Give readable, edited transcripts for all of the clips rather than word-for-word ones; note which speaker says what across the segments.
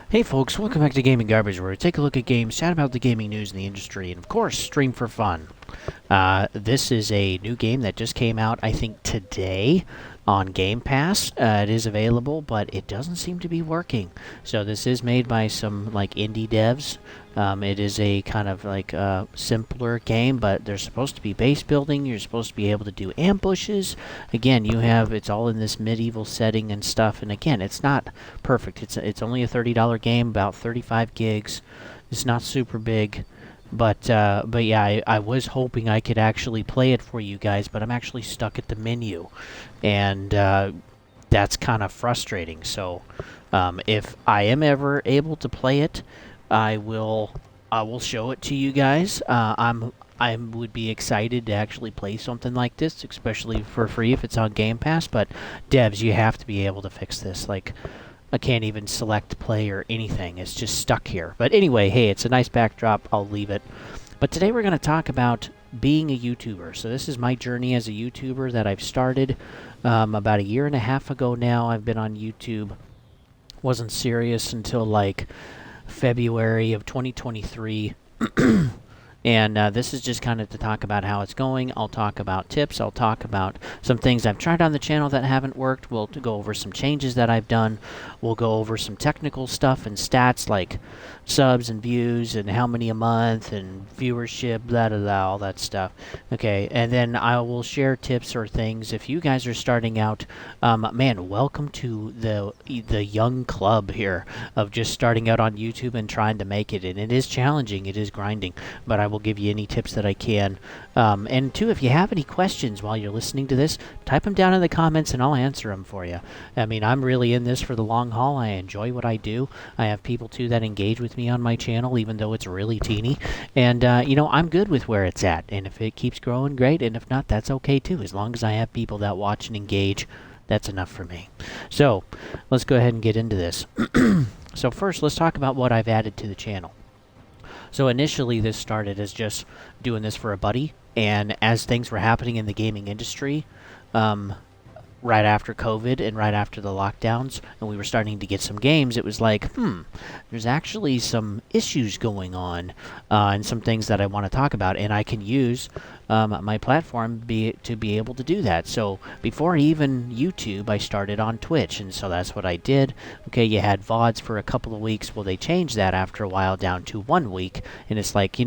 Speaker 1: Hey folks, welcome back to Gaming Garbage, where we take a look at games, chat about the gaming news in the industry, and of course, stream for fun. This is a new game that just came out, I think, today on Game Pass. It is available, but it doesn't seem to be working. So this is made by some indie devs. It is a kind of simpler game, but there's supposed to be base building. You're supposed to be able to do ambushes. Again, it's all in this medieval setting and stuff. And again, it's not perfect. It's only a $30 game, about 35 gigs. It's not super big. But yeah, I was hoping I could actually play it for you guys, but I'm actually stuck at the menu, and that's kind of frustrating. So if I am ever able to play it, I will show it to you guys. I would be excited to actually play something like this, especially for free if it's on Game Pass. But devs, you have to be able to fix this. I can't even select play or anything. It's just stuck here. But anyway, hey, it's a nice backdrop. I'll leave it. But today we're going to talk about being a YouTuber. So this is my journey as a YouTuber that I've started about a year and a half ago now. I've been on YouTube. Wasn't serious until February of 2023. And this is just kind of to talk about how it's going. I'll talk about tips. I'll talk about some things I've tried on the channel that haven't worked. We'll go over some changes that I've done. We'll go over some technical stuff and stats like subs and views and how many a month and viewership, blah, blah, blah, all that stuff. Okay, and then I will share tips or things. If you guys are starting out, man, welcome to the young club here of just starting out on YouTube and trying to make it. And it is challenging. It is grinding. But I will give you any tips that I can. And two, if you have any questions while you're listening to this, type them down in the comments and I'll answer them for you. I mean, I'm really in this for the long haul. I enjoy what I do. I have people, too, that engage with me on my channel, even though it's really teeny. And, I'm good with where it's at. And if it keeps growing, great. And if not, that's okay, too. As long as I have people that watch and engage, that's enough for me. So, let's go ahead and get into this. So first, let's talk about what I've added to the channel. So initially, this started as just doing this for a buddy, and as things were happening in the gaming industry, right after COVID and right after the lockdowns, and we were starting to get some games, it was like, there's actually some issues going on, and some things that I want to talk about, and I can use my platform to be able to do that. So before even YouTube, I started on Twitch, and so that's what I did. Okay, you had VODs for a couple of weeks. Well, they changed that after a while down to 1 week, and it's like,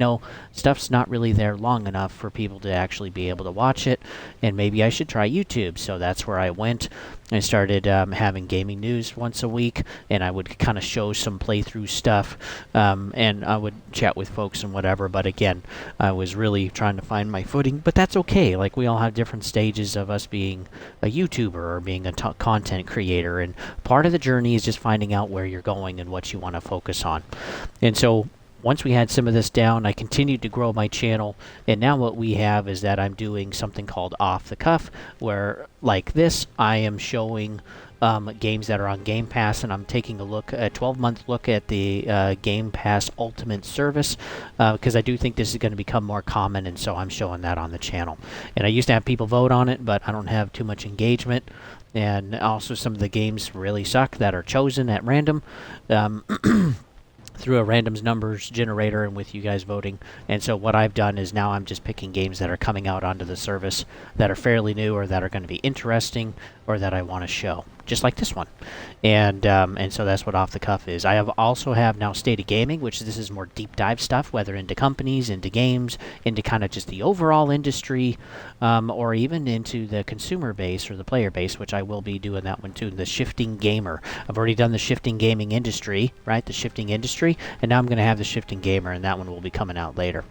Speaker 1: stuff's not really there long enough for people to actually be able to watch it, and maybe I should try YouTube. So that's where I went. I started having gaming news once a week, and I would kind of show some playthrough stuff, and I would chat with folks and whatever. But again, I was really trying to find my footing, but that's okay. We all have different stages of us being a YouTuber or being a content creator, and part of the journey is just finding out where you're going and what you want to focus on. And so once we had some of this down, I continued to grow my channel, and now what we have is that I'm doing something called Off the Cuff, where, like this, I am showing games that are on Game Pass, and I'm taking a 12-month look at the Game Pass Ultimate service, because I do think this is going to become more common, and so I'm showing that on the channel. And I used to have people vote on it, but I don't have too much engagement, and also some of the games really suck that are chosen at random. Through a randoms numbers generator and with you guys voting. And so what I've done is now I'm just picking games that are coming out onto the service that are fairly new or that are going to be interesting or that I want to show, just like this one. And so that's what Off the Cuff is. I also have now State of Gaming, which this is more deep dive stuff, whether into companies, into games, into kind of just the overall industry, or even into the consumer base or the player base, which I will be doing that one too, the shifting gamer. I've already done the shifting gaming industry, right? The shifting industry, and now I'm going to have the shifting gamer, and that one will be coming out later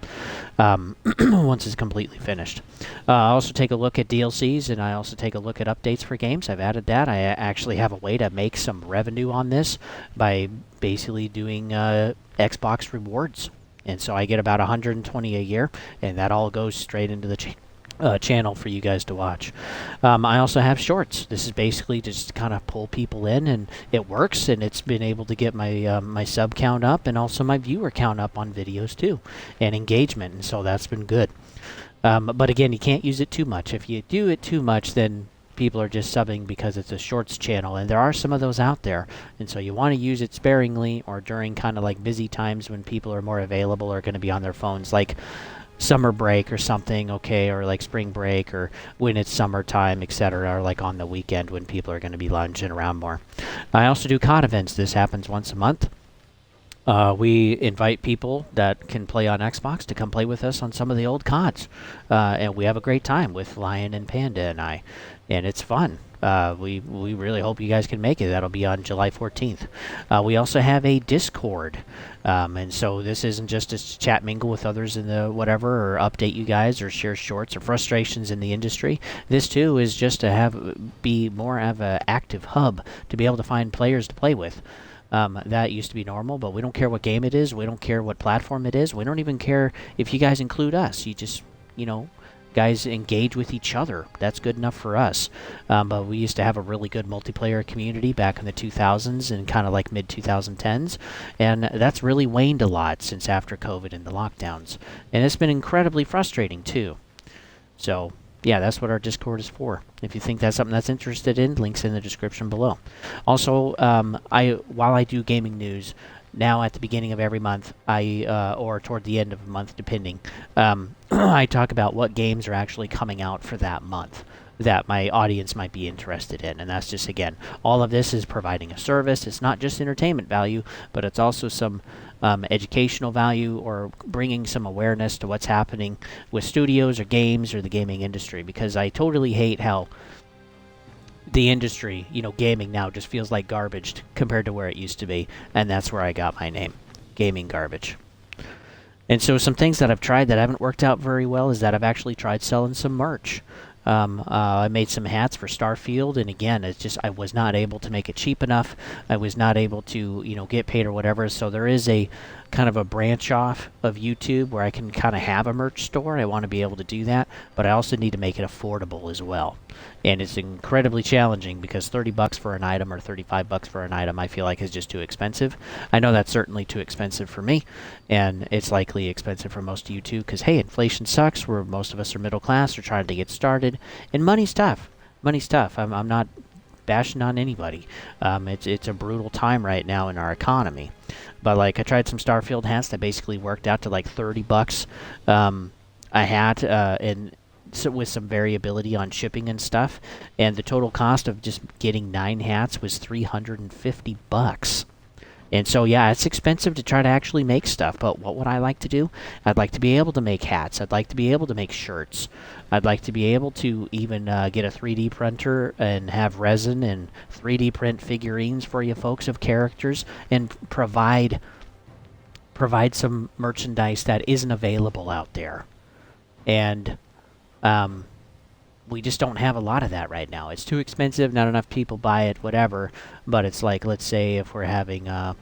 Speaker 1: once it's completely finished. I also take a look at DLCs, and I also take a look at updates for games. I've added that. I actually have a way to make some revenue on this by basically doing Xbox rewards. And so I get about 120 a year, and that all goes straight into the channel for you guys to watch. I also have shorts. This is basically just kind of pull people in, and it works, and it's been able to get my my sub count up and also my viewer count up on videos too, and engagement, and so that's been good. But again, you can't use it too much. If you do it too much, then people are just subbing because it's a shorts channel, and there are some of those out there. And so you want to use it sparingly or during kind of like busy times when people are more available or going to be on their phones, like summer break or something, okay, or like spring break, or when it's summertime, etc., or like on the weekend when people are going to be lounging around more. I also do COD events. This happens once a month. We invite people that can play on Xbox to come play with us on some of the old CODs. And we have a great time with Lion and Panda and I. And it's fun. We really hope you guys can make it. That'll be on July 14th. We also have a Discord. And so this isn't just to chat mingle with others in the whatever, or update you guys, or share shorts or frustrations in the industry. This too is just to be more of an active hub to be able to find players to play with. That used to be normal, but we don't care what game it is. We don't care what platform it is. We don't even care if you guys include us. You just, guys engage with each other. That's good enough for us. But we used to have a really good multiplayer community back in the 2000s and kind of like mid-2010s. And that's really waned a lot since after COVID and the lockdowns. And it's been incredibly frustrating, too. So yeah, that's what our Discord is for. If you think that's something that's interested in, links in the description below. Also, while I do gaming news, now at the beginning of every month, or toward the end of the month, depending, I talk about what games are actually coming out for that month that my audience might be interested in. And that's just, again, all of this is providing a service. It's not just entertainment value, but it's also some educational value, or bringing some awareness to what's happening with studios or games or the gaming industry. Because I totally hate how the industry, gaming now just feels like garbage compared to where it used to be. And that's where I got my name, Gaming Garbage. And so some things that I've tried that haven't worked out very well is that I've actually tried selling some merch. I made some hats for Starfield, and again, it's just I was not able to make it cheap enough. I was not able to, get paid or whatever. So there is a kind of a branch off of YouTube where I can kind of have a merch store. I want to be able to do that, but I also need to make it affordable as well. And it's incredibly challenging because $30 for an item or $35 for an item I feel like is just too expensive. I know that's certainly too expensive for me, and it's likely expensive for most of you too, because hey, inflation sucks. Where most of us are middle class or trying to get started, and money's tough. Money's tough. I'm not bashing on anybody. It's a brutal time right now in our economy. But like I tried some Starfield hats that basically worked out to like $30 a hat, and so with some variability on shipping and stuff. And the total cost of just getting 9 hats was $350. And so, yeah, it's expensive to try to actually make stuff, but what would I like to do? I'd like to be able to make hats. I'd like to be able to make shirts. I'd like to be able to even get a 3D printer and have resin and 3D print figurines for you folks of characters, and provide some merchandise that isn't available out there. And we just don't have a lot of that right now. It's too expensive, not enough people buy it, whatever. But it's like, let's say if we're having, I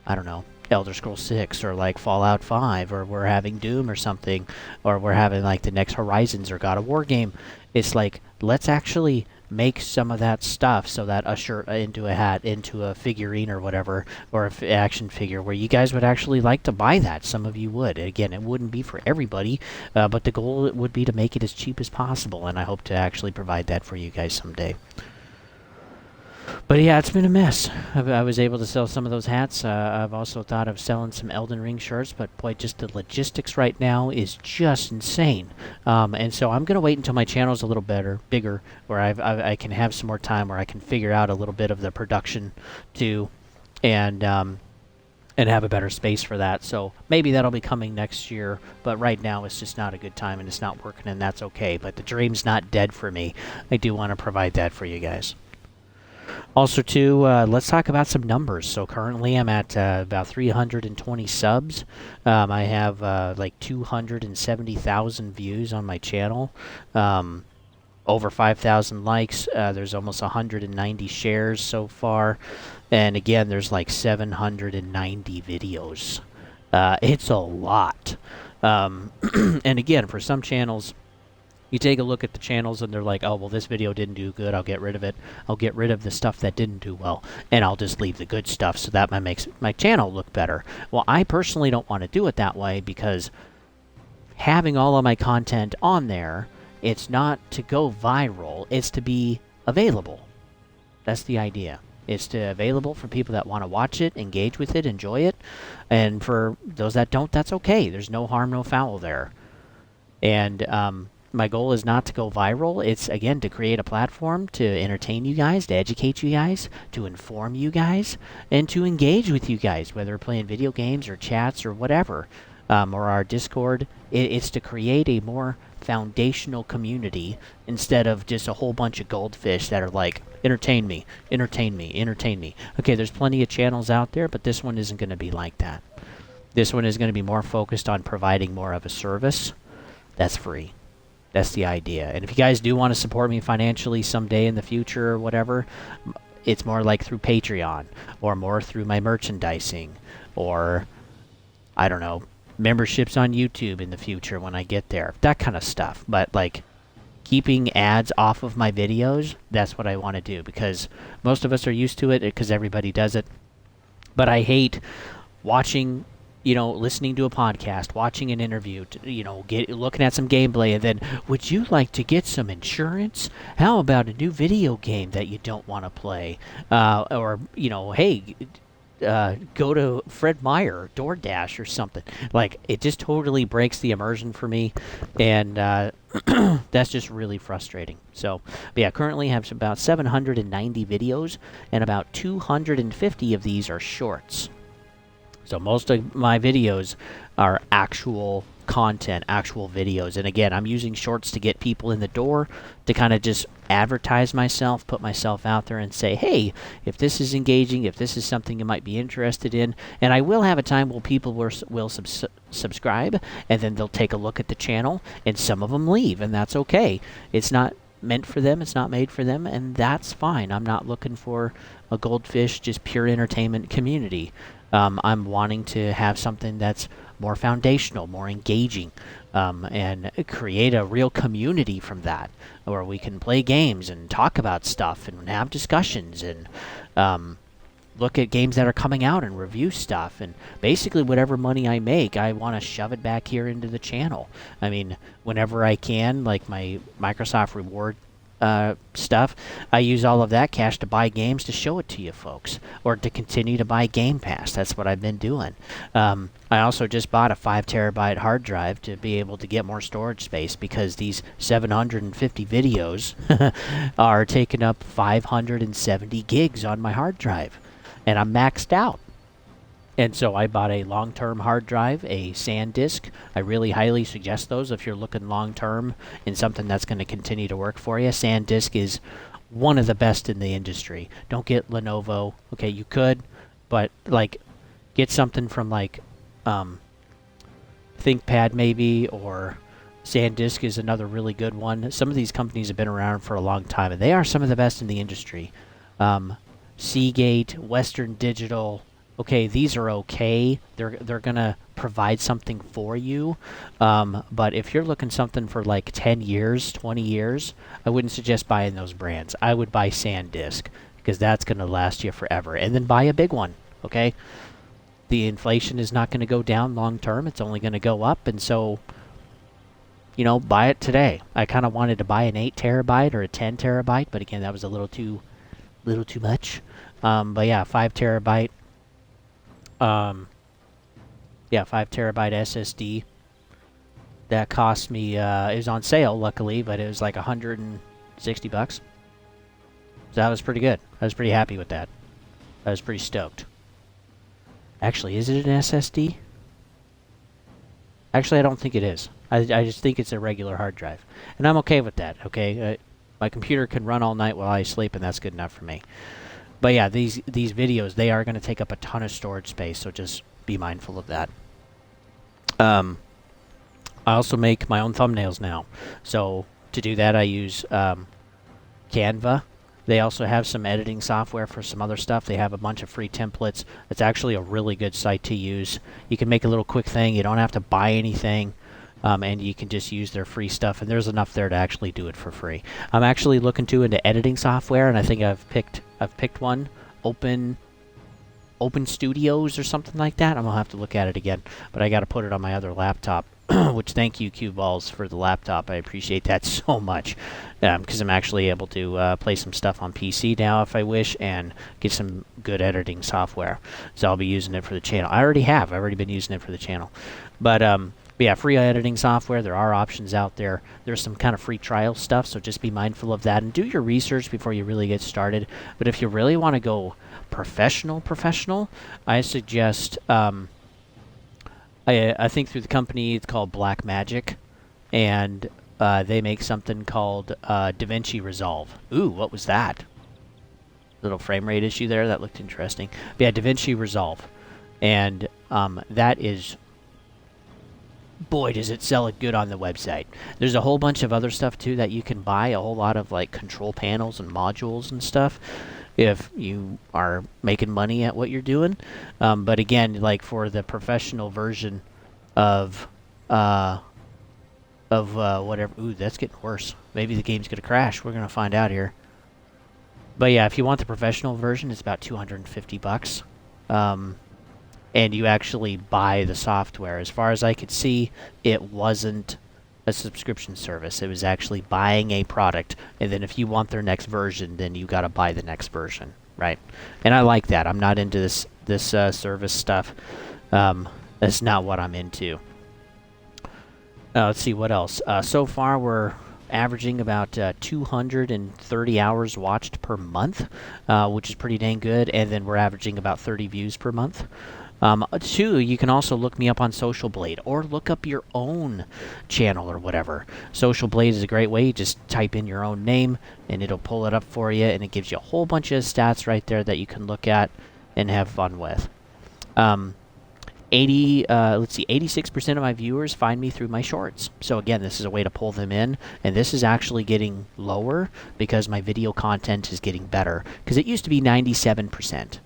Speaker 1: don't know, Elder Scrolls 6 or like Fallout 5, or we're having Doom or something, or we're having like the next Horizons or God of War game. It's like, let's actually make some of that stuff so that a shirt into a hat, into a figurine or whatever, or an action figure, where you guys would actually like to buy that. Some of you would. Again, it wouldn't be for everybody, but the goal would be to make it as cheap as possible, and I hope to actually provide that for you guys someday. But yeah, it's been a mess. I was able to sell some of those hats. I've also thought of selling some Elden Ring shirts, but boy, just the logistics right now is just insane. And so I'm going to wait until my channel's a little bigger, where I can have some more time, where I can figure out a little bit of the production too, and have a better space for that. So maybe that'll be coming next year, but right now it's just not a good time, and it's not working, and that's okay. But the dream's not dead for me. I do want to provide that for you guys. Also, too, let's talk about some numbers. So currently I'm at about 320 subs. I have like 270,000 views on my channel. Over 5,000 likes. There's almost 190 shares so far. And again, there's like 790 videos. It's a lot. And again, for some channels, you take a look at the channels and they're like, oh, well, this video didn't do good, I'll get rid of it. I'll get rid of the stuff that didn't do well, and I'll just leave the good stuff so that makes my channel look better. Well, I personally don't want to do it that way, because having all of my content on there, it's not to go viral, it's to be available. That's the idea. It's available for people that want to watch it, engage with it, enjoy it. And for those that don't, that's okay. There's no harm, no foul there. And my goal is not to go viral. It's, again, to create a platform to entertain you guys, to educate you guys, to inform you guys, and to engage with you guys, whether playing video games or chats or whatever, or our Discord. It's to create a more foundational community instead of just a whole bunch of goldfish that are like, entertain me, entertain me, entertain me. Okay, there's plenty of channels out there, but this one isn't going to be like that. This one is going to be more focused on providing more of a service that's free. That's the idea. And if you guys do want to support me financially someday in the future or whatever, it's more like through Patreon or more through my merchandising or, I don't know, memberships on YouTube in the future when I get there. That kind of stuff. But, like, keeping ads off of my videos, that's what I want to do because most of us are used to it because everybody does it. But I hate watching, listening to a podcast, watching an interview, looking at some gameplay, and then, would you like to get some insurance? How about a new video game that you don't want to play? Or, hey, go to Fred Meyer, DoorDash, or something. Like, it just totally breaks the immersion for me, and that's just really frustrating. So, but yeah, currently have about 790 videos, and about 250 of these are shorts. So most of my videos are actual content, actual videos. And again, I'm using shorts to get people in the door, to kind of just advertise myself, put myself out there and say, hey, if this is engaging, if this is something you might be interested in, and I will have a time where people will subscribe, and then they'll take a look at the channel, and some of them leave, and that's okay. It's not meant for them, it's not made for them, and that's fine. I'm not looking for a goldfish, just pure entertainment community. I'm wanting to have something that's more foundational, more engaging, and create a real community from that, where we can play games and talk about stuff and have discussions and look at games that are coming out and review stuff. And basically whatever money I make, I want to shove it back here into the channel. I mean, whenever I can, like my Microsoft reward stuff, I use all of that cash to buy games to show it to you folks, or to continue to buy Game Pass. That's what I've been doing. I also just bought a 5 terabyte hard drive to be able to get more storage space, because these 750 videos are taking up 570 gigs on my hard drive, and I'm maxed out. And so I bought a long-term hard drive, a SanDisk. I really highly suggest those if you're looking long-term in something that's going to continue to work for you. SanDisk is one of the best in the industry. Don't get Lenovo. Okay, you could, but like, get something from like ThinkPad maybe, or SanDisk is another really good one. Some of these companies have been around for a long time, and they are some of the best in the industry. Seagate, Western Digital. Okay, these are okay. They're gonna provide something for you, but if you're looking something for like 10 years, 20 years, I wouldn't suggest buying those brands. I would buy SanDisk, because that's gonna last you forever. And then buy a big one. Okay, the inflation is not gonna go down long term. It's only gonna go up, and so, buy it today. I kind of wanted to buy an 8 terabyte or a 10 terabyte, but again, that was a little too much. But yeah, 5 terabyte. 5 terabyte SSD. That cost me, it was on sale, luckily, but it was like $160. So that was pretty good. I was pretty happy with that. I was pretty stoked. Actually, is it an SSD? Actually, I don't think it is. I just think it's a regular hard drive. And I'm okay with that, okay? My computer can run all night while I sleep, and that's good enough for me. But yeah, these videos, they are going to take up a ton of storage space, so just be mindful of that. I also make my own thumbnails now. So to do that, I use Canva. They also have some editing software for some other stuff. They have a bunch of free templates. It's actually a really good site to use. You can make a little quick thing. You don't have to buy anything. And you can just use their free stuff, and there's enough there to actually do it for free. I'm actually looking into editing software, and I think I've picked one, Open Studios or something like that. I'm gonna have to look at it again, but I got to put it on my other laptop which thank you, Cue Balls, for the laptop. I appreciate that so much, because I'm actually able to play some stuff on PC now if I wish, and get some good editing software. So I'll be using it for the channel. I already have. I've already been using it for the channel. But yeah, free editing software. There are options out there. There's some kind of free trial stuff, so just be mindful of that and do your research before you really get started. But if you really want to go professional, I suggest I think through the company it's called Black Magic, and they make something called DaVinci Resolve. Ooh, what was that? Little frame rate issue there. That looked interesting. But yeah, DaVinci Resolve, and that is, boy, does it sell it good on the website. There's a whole bunch of other stuff too that you can buy. A whole lot of like control panels and modules and stuff, if you are making money at what you're doing. But again, like for the professional version of whatever. Ooh, that's getting worse. Maybe the game's gonna crash. We're gonna find out here. But yeah, if you want the professional version, it's about $250. And you actually buy the software. As far as I could see, it wasn't a subscription service. It was actually buying a product, and then if you want their next version, then you got to buy the next version, right? And I like that. I'm not into this service stuff. That's not what I'm into. Let's see what else. So far, we're averaging about 230 hours watched per month, which is pretty dang good. And then we're averaging about 30 views per month. Two, you can also look me up on Social Blade, or look up your own channel or whatever. Social Blade is a great way. You just type in your own name, and it'll pull it up for you, and it gives you a whole bunch of stats right there that you can look at and have fun with. 86% of my viewers find me through my shorts. So again, this is a way to pull them in, and this is actually getting lower because my video content is getting better. Because it used to be 97%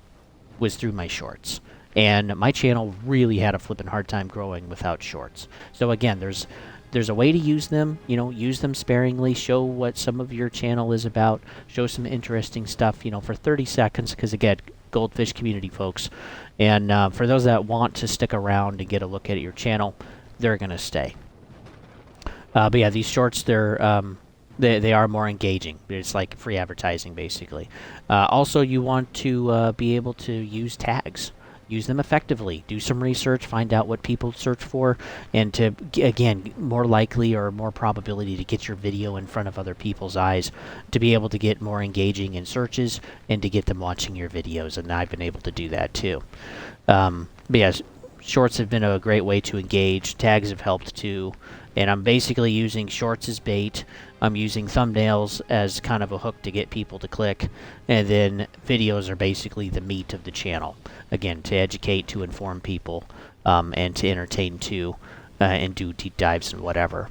Speaker 1: was through my shorts. And my channel really had a flippin' hard time growing without shorts. So again, there's a way to use them. You know, use them sparingly. Show what some of your channel is about. Show some interesting stuff, you know, for 30 seconds. Because again, Goldfish community, folks. And for those that want to stick around and get a look at your channel, they're going to stay. But yeah, these shorts, they are more engaging. It's like free advertising, basically. Also, you want to be able to use tags. Use them effectively. Do some research, find out what people search for, and to, again, more likely or more probability to get your video in front of other people's eyes, to be able to get more engaging in searches and to get them watching your videos. And I've been able to do that too. But yeah, shorts have been a great way to engage. Tags have helped too. And I'm basically using shorts as bait. I'm using thumbnails as kind of a hook to get people to click. And then videos are basically the meat of the channel. Again, to educate, to inform people, and to entertain too, and do deep dives and whatever.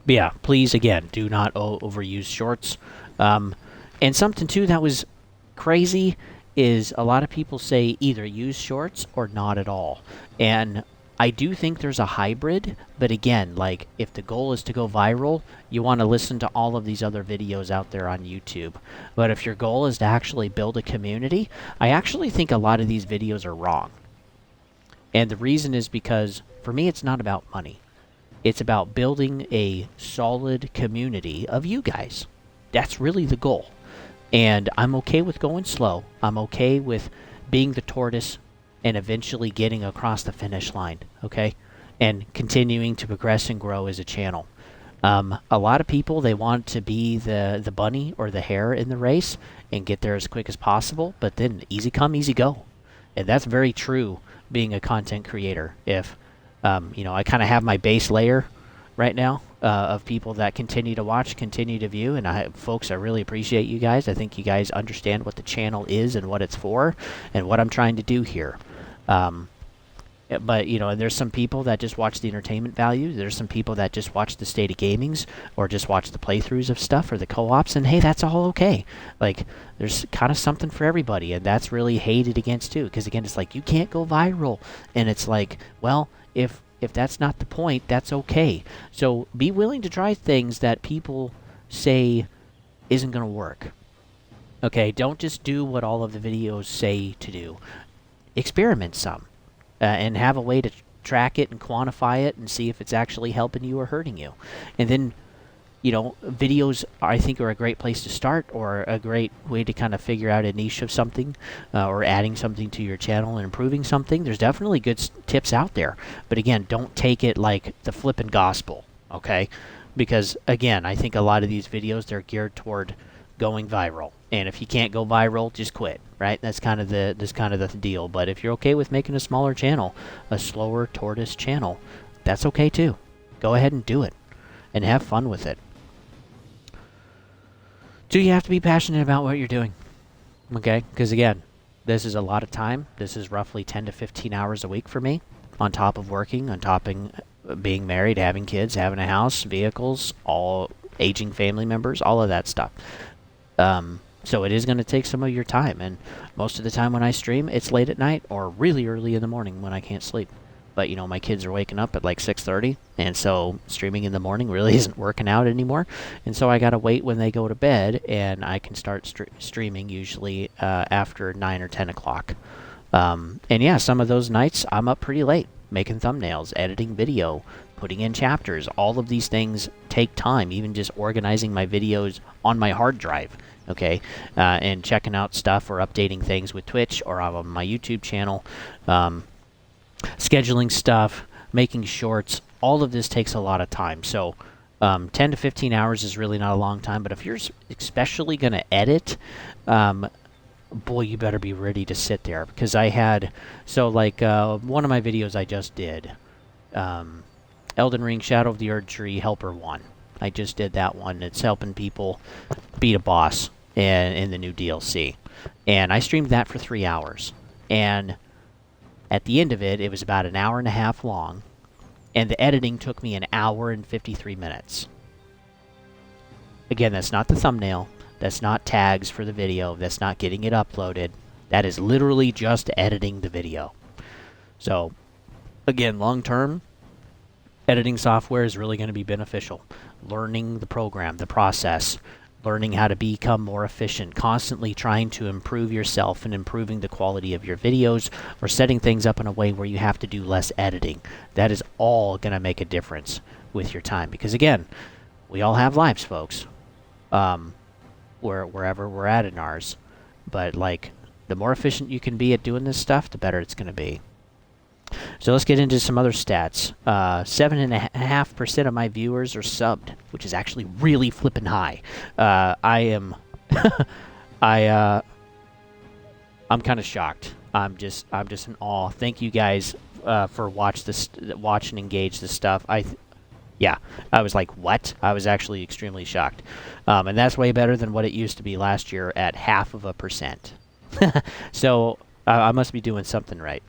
Speaker 1: But yeah, please, again, do not overuse shorts. And something too that was crazy is a lot of people say either use shorts or not at all. And I do think there's a hybrid, but again, like, if the goal is to go viral, you want to listen to all of these other videos out there on YouTube. But if your goal is to actually build a community, I actually think a lot of these videos are wrong. And the reason is because, for me, it's not about money. It's about building a solid community of you guys. That's really the goal. And I'm okay with going slow. I'm okay with being the tortoise and eventually getting across the finish line, okay? And continuing to progress and grow as a channel. A lot of people, they want to be the bunny or the hare in the race and get there as quick as possible, but then easy come, easy go. And that's very true being a content creator. If, you know, I kind of have my base layer right now of people that continue to watch, continue to view, and folks, I really appreciate you guys. I think you guys understand what the channel is and what it's for and what I'm trying to do here. But, you know, there's some people that just watch the entertainment value. There's some people that just watch the state of gamings or just watch the playthroughs of stuff or the co-ops, and hey, that's all okay. Like, there's kind of something for everybody, and that's really hated against too, because again, it's like, you can't go viral, and it's like, well, if that's not the point, that's okay. So be willing to try things that people say isn't going to work. Okay, don't just do what all of the videos say to do. Experiment some, and have a way to track it and quantify it and see if it's actually helping you or hurting you. And then, videos I think are a great place to start, or a great way to kind of figure out a niche of something, or adding something to your channel and improving something. There's definitely good tips out there. But again, don't take it like the flippin' gospel, okay? Because again, I think a lot of these videos, they're geared toward going viral. And if you can't go viral, just quit, right? That's kind of the deal. But if you're okay with making a smaller channel, a slower tortoise channel, that's okay too. Go ahead and do it and have fun with it. Do you have to be passionate about what you're doing? Okay? Because again, this is a lot of time. This is roughly 10 to 15 hours a week for me, on top of working, on top of being married, having kids, having a house, vehicles, all aging family members, all of that stuff. So it is going to take some of your time, and most of the time when I stream, it's late at night or really early in the morning when I can't sleep. But, my kids are waking up at like 6:30, and so streaming in the morning really isn't working out anymore. And so I got to wait when they go to bed, and I can start streaming usually after 9 or 10 o'clock. And yeah, some of those nights I'm up pretty late, making thumbnails, editing video, putting in chapters. All of these things take time, even just organizing my videos on my hard drive, okay? And checking out stuff or updating things with Twitch or on my YouTube channel. Scheduling stuff, making shorts, all of this takes a lot of time. So 10 to 15 hours is really not a long time, but if you're especially going to edit, boy, you better be ready to sit there. Because I had, one of my videos I just did, Elden Ring Shadow of the Erdtree Helper 1. I just did that one. It's helping people beat a boss in the new DLC. And I streamed that for 3 hours. And at the end of it, it was about an hour and a half long, and the editing took me an hour and 53 minutes. Again, that's not the thumbnail, that's not tags for the video, that's not getting it uploaded. That is literally just editing the video. So, again, long term, editing software is really going to be beneficial. Learning the program, the process, learning how to become more efficient, constantly trying to improve yourself and improving the quality of your videos, or setting things up in a way where you have to do less editing. That is all going to make a difference with your time. Because again, we all have lives, folks, wherever we're at in ours. But the more efficient you can be at doing this stuff, the better it's going to be. So let's get into some other stats. 7.5% of my viewers are subbed, which is actually really flippin' high. I'm kind of shocked. I'm just in awe. Thank you guys for watch and engage this stuff. I was like, what? I was actually extremely shocked. And that's way better than what it used to be last year at 0.5%. So I must be doing something right?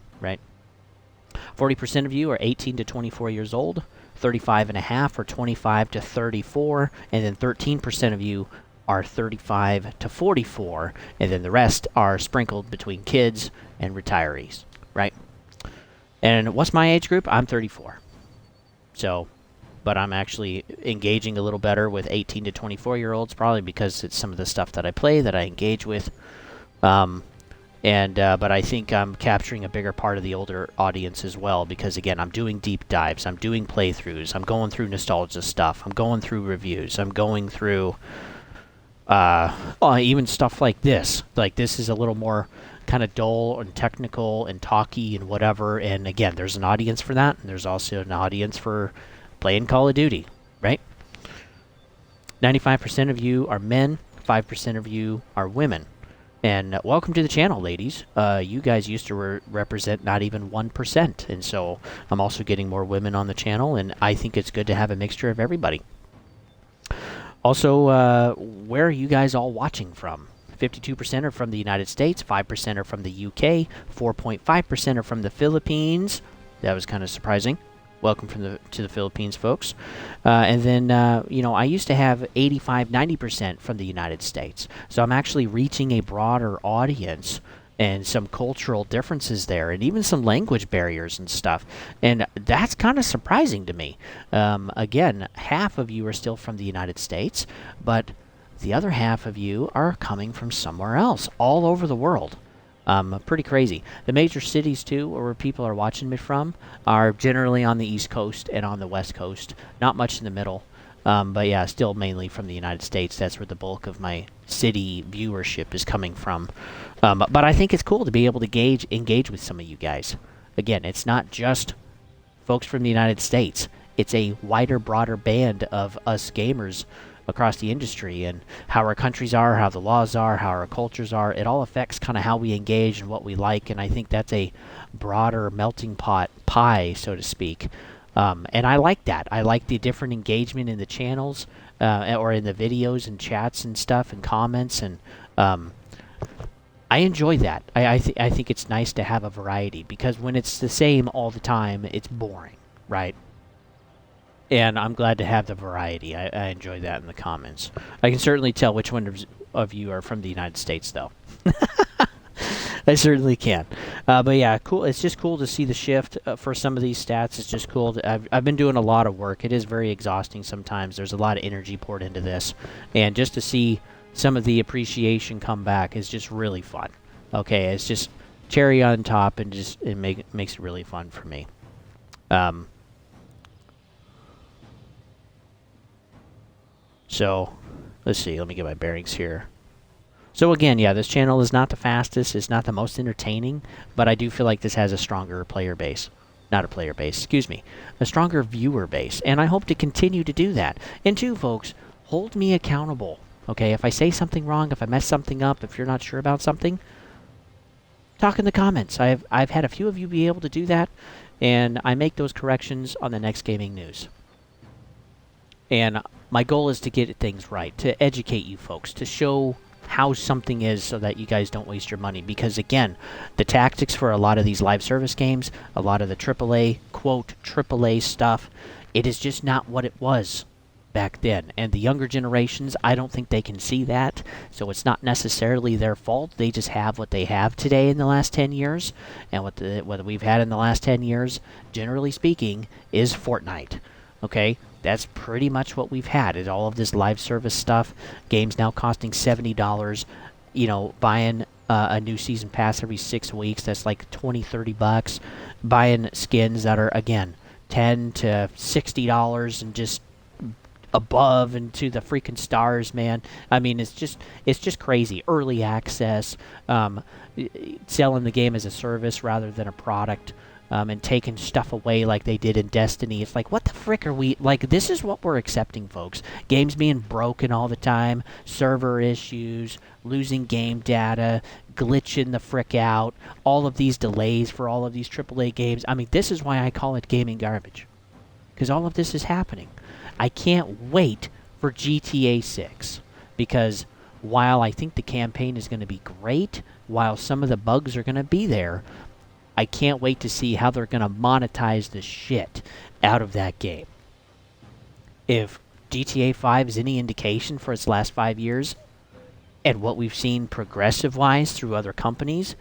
Speaker 1: 40% of you are 18 to 24 years old, 35.5 are 25 to 34, and then 13% of you are 35 to 44, and then the rest are sprinkled between kids and retirees, right? And what's my age group? I'm 34. So, but I'm actually engaging a little better with 18 to 24-year-olds, probably because it's some of the stuff that I play that I engage with. But I think I'm capturing a bigger part of the older audience as well, because again, I'm doing deep dives, I'm doing playthroughs, I'm going through nostalgia stuff, I'm going through reviews, I'm going through even stuff like this. Like, this is a little more kind of dull and technical and talky and whatever, and again, there's an audience for that, and there's also an audience for playing Call of Duty, right? 95% of you are men, 5% of you are women. And welcome to the channel, ladies. You guys used to represent not even 1%, and so I'm also getting more women on the channel, and I think it's good to have a mixture of everybody. Also, where are you guys all watching from? 52% are from the United States, 5% are from the UK, 4.5% are from the Philippines. That was kind of surprising. Welcome to the Philippines, folks. And then, I used to have 85, 90% from the United States. So I'm actually reaching a broader audience, and some cultural differences there, and even some language barriers and stuff. And that's kind of surprising to me. Again, half of you are still from the United States, but the other half of you are coming from somewhere else, all over the world. Pretty crazy. The major cities, too, where people are watching me from, are generally on the East Coast and on the West Coast. Not much in the middle. But yeah, still mainly from the United States. That's where the bulk of my city viewership is coming from. But I think it's cool to be able to engage with some of you guys. Again, it's not just folks from the United States. It's a wider, broader band of us gamers across the industry, and how our countries are, how the laws are, how our cultures are. It all affects kind of how we engage and what we like, and I think that's a broader melting pot pie, so to speak. And I like that. I like the different engagement in the channels, or in the videos and chats and stuff and comments, and I enjoy that. I think it's nice to have a variety, because when it's the same all the time, it's boring, right? And I'm glad to have the variety. I enjoy that in the comments. I can certainly tell which one of you are from the United States, though. I certainly can. But yeah, cool. It's just cool to see the shift for some of these stats. It's just cool. I've been doing a lot of work. It is very exhausting sometimes. There's a lot of energy poured into this. And just to see some of the appreciation come back is just really fun. Okay, it's just cherry on top, and it makes it really fun for me. So, let's see. Let me get my bearings here. So again, yeah, this channel is not the fastest. It's not the most entertaining, but I do feel like this has a stronger player base. Not a player base, excuse me. A stronger viewer base. And I hope to continue to do that. And two, folks, hold me accountable. Okay, if I say something wrong, if I mess something up, if you're not sure about something, talk in the comments. I've had a few of you be able to do that, and I make those corrections on the next gaming news. And my goal is to get things right, to educate you folks, to show how something is so that you guys don't waste your money. Because again, the tactics for a lot of these live service games, a lot of the AAA, quote, AAA stuff, it is just not what it was back then. And the younger generations, I don't think they can see that. So it's not necessarily their fault. They just have what they have today in the last 10 years. And what we've had in the last 10 years, generally speaking, is Fortnite. Okay? That's pretty much what we've had. Is all of this live service stuff. Games now costing $70. You know, buying a new season pass every 6 weeks. That's like $20-$30. Buying skins that are, again, $10 to $60 and just above and to the freaking stars, man. I mean, it's just crazy. Early access, selling the game as a service rather than a product. And taking stuff away like they did in Destiny. It's like, what the frick are we... Like, this is what we're accepting, folks. Games being broken all the time, server issues, losing game data, glitching the frick out, all of these delays for all of these AAA games. I mean, this is why I call it gaming garbage. Because all of this is happening. I can't wait for GTA 6. Because while I think the campaign is going to be great, while some of the bugs are going to be there, I can't wait to see how they're going to monetize the shit out of that game. If GTA 5 is any indication for its last 5 years, and what we've seen progressive-wise through other companies,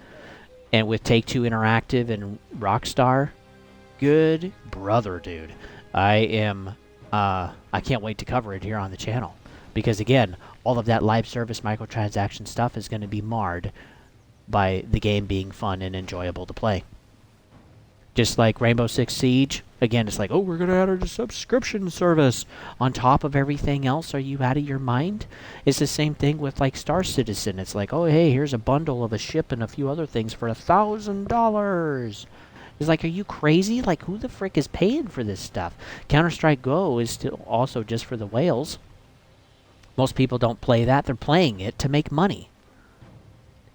Speaker 1: and with Take-Two Interactive and Rockstar, good brother, dude. I can't wait to cover it here on the channel. Because again, all of that live service microtransaction stuff is going to be marred by the game being fun and enjoyable to play. Just like Rainbow Six Siege, again, it's like, oh, we're going to add a subscription service on top of everything else. Are you out of your mind? It's the same thing with like Star Citizen. It's like, oh, hey, here's a bundle of a ship and a few other things for $1,000. It's like, are you crazy? Like, who the frick is paying for this stuff? Counter-Strike Go is still also just for the whales. Most people don't play that. They're playing it to make money,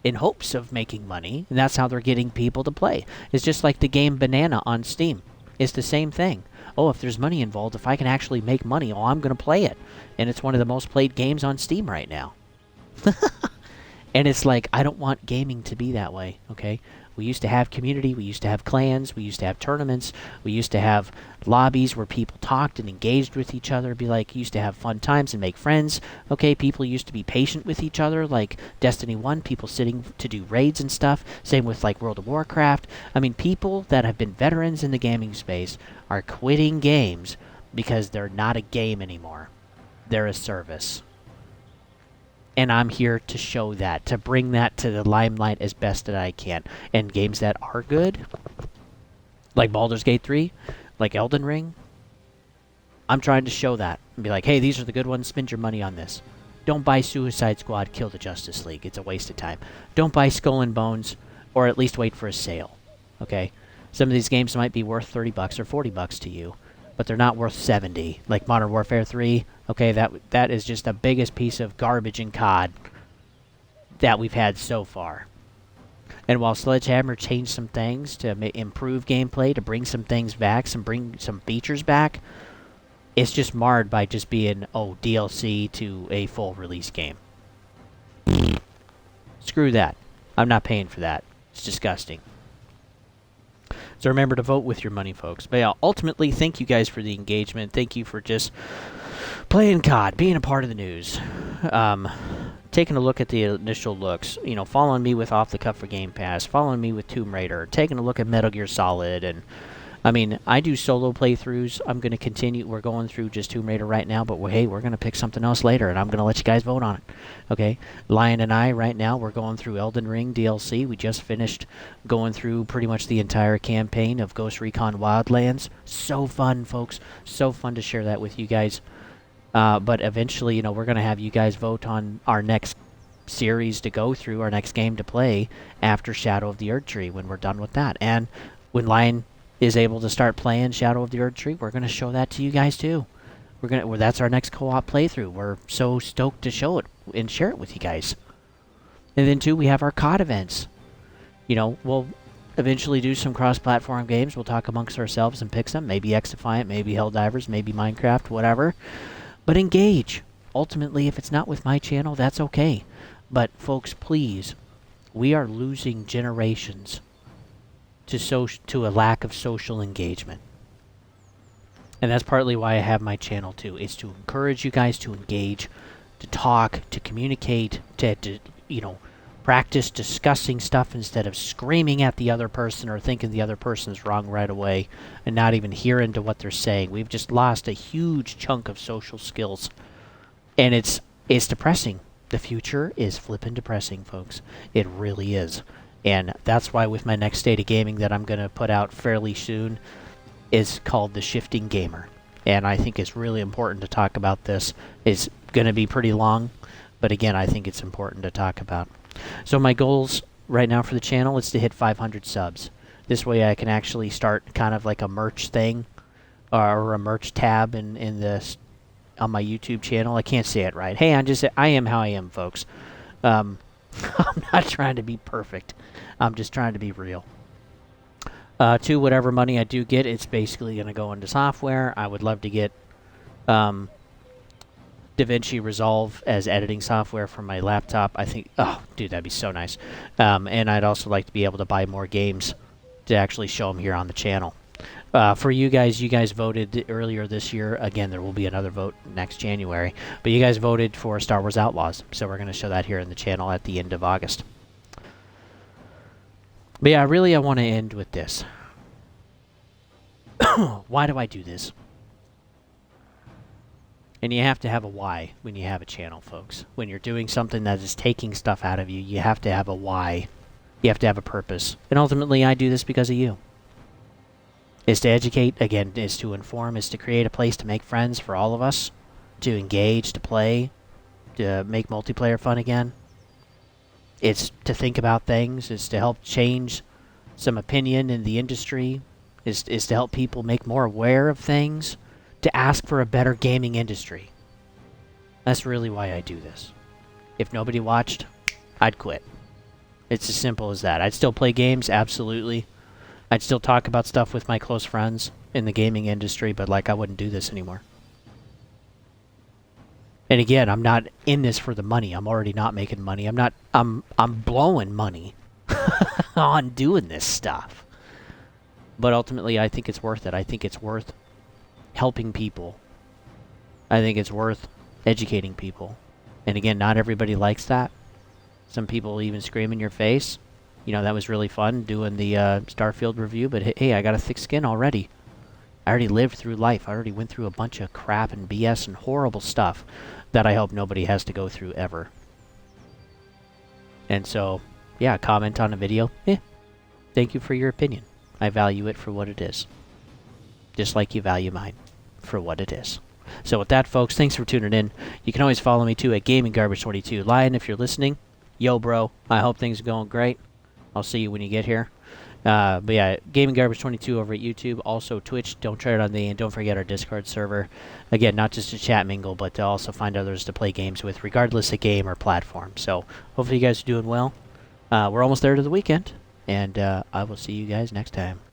Speaker 1: in hopes of making money, and that's how they're getting people to play. It's just like the game Banana on Steam. It's the same thing. Oh, if there's money involved, if I can actually make money, oh, I'm going to play it. And it's one of the most played games on Steam right now. And it's like, I don't want gaming to be that way, okay? We used to have community, we used to have clans, we used to have tournaments, we used to have lobbies where people talked and engaged with each other, used to have fun times and make friends. Okay, people used to be patient with each other, like Destiny 1, people sitting to do raids and stuff. Same with like World of Warcraft. I mean, people that have been veterans in the gaming space are quitting games because they're not a game anymore. They're a service. And I'm here to show that, to bring that to the limelight as best that I can. And games that are good, like Baldur's Gate 3, like Elden Ring, I'm trying to show that and be like, hey, these are the good ones, spend your money on this. Don't buy Suicide Squad, kill the Justice League. It's a waste of time. Don't buy Skull and Bones, or at least wait for a sale. Okay? Some of these games might be worth $30 or $40 to you, but they're not worth 70. Like Modern Warfare 3, okay, that is just the biggest piece of garbage and COD that we've had so far. And while Sledgehammer changed some things to improve gameplay, to bring some things back, bring some features back, it's just marred by just being, oh, DLC to a full release game. Screw that. I'm not paying for that. It's disgusting. So remember to vote with your money, folks. But yeah, ultimately, thank you guys for the engagement. Thank you for just playing COD, being a part of the news. Taking a look at the initial looks. You know, following me with Off the Cuff for Game Pass. Following me with Tomb Raider. Taking a look at Metal Gear Solid. And, I mean, I do solo playthroughs. I'm going to continue. We're going through just Tomb Raider right now. But, hey, we're going to pick something else later. And I'm going to let you guys vote on it. Okay? Lion and I, right now, we're going through Elden Ring DLC. We just finished going through pretty much the entire campaign of Ghost Recon Wildlands. So fun, folks. So fun to share that with you guys. But eventually, you know, we're going to have you guys vote on our next series to go through, our next game to play after Shadow of the Erdtree when we're done with that. And when Lion is able to start playing Shadow of the Erdtree, we're going to show that to you guys too. That's our next co-op playthrough. We're so stoked to show it and share it with you guys. And then too, we have our COD events. You know, we'll eventually do some cross-platform games. We'll talk amongst ourselves and pick some. Maybe X-Defiant, maybe Helldivers, maybe Minecraft, whatever. But engage. Ultimately, if it's not with my channel, that's okay. But, folks, please, we are losing generations to a lack of social engagement. And that's partly why I have my channel, too. It's to encourage you guys to engage, to talk, to communicate, to you know, practice discussing stuff instead of screaming at the other person or thinking the other person's wrong right away and not even hearing to what they're saying. We've just lost a huge chunk of social skills. And it's depressing. The future is flippin' depressing, folks. It really is. And that's why with my next State of Gaming that I'm going to put out fairly soon is called The Shifting Gamer. And I think it's really important to talk about this. It's going to be pretty long, but again, I think it's important to talk about. So my goals right now for the channel is to hit 500 subs. This way I can actually start kind of like a merch thing or a merch tab in this on my YouTube channel. I can't say it right. Hey, I am how I am, folks. I'm not trying to be perfect. I'm just trying to be real. To whatever money I do get, it's basically going to go into software. I would love to get DaVinci Resolve as editing software for my laptop. I think, oh, dude, that'd be so nice. And I'd also like to be able to buy more games to actually show them here on the channel. For you guys voted earlier this year. Again, there will be another vote next January. But you guys voted for Star Wars Outlaws. So we're going to show that here in the channel at the end of August. But yeah, really I want to end with this. Why do I do this? And you have to have a why when you have a channel, folks. When you're doing something that is taking stuff out of you, you have to have a why. You have to have a purpose. And ultimately, I do this because of you. Is to educate, again, is to inform, is to create a place to make friends for all of us, to engage, to play, to make multiplayer fun again. It's to think about things, it's to help change some opinion in the industry, is to help people make more aware of things, to ask for a better gaming industry. That's really why I do this. If nobody watched, I'd quit. It's as simple as that. I'd still play games, absolutely. I'd still talk about stuff with my close friends in the gaming industry, but like I wouldn't do this anymore. And again, I'm not in this for the money. I'm already not making money. I'm blowing money on doing this stuff. But ultimately, I think it's worth it. I think it's worth helping people. I think it's worth educating people. And again, not everybody likes that. Some people even scream in your face. You know, that was really fun doing the Starfield review, but hey, I got a thick skin already. I already lived through life. I already went through a bunch of crap and BS and horrible stuff that I hope nobody has to go through ever. And so, yeah, comment on a video. Thank you for your opinion. I value it for what it is. Just like you value mine for what it is. So with that, folks, thanks for tuning in. You can always follow me, too, at GamingGarbage22. Lion, if you're listening, yo, bro, I hope things are going great. I'll see you when you get here. But yeah, GamingGarbage22 over at YouTube. Also Twitch. Don't try it on the end. Don't forget our Discord server. Again, not just to chat mingle, but to also find others to play games with, regardless of game or platform. So hopefully you guys are doing well. We're almost there to the weekend. And I will see you guys next time.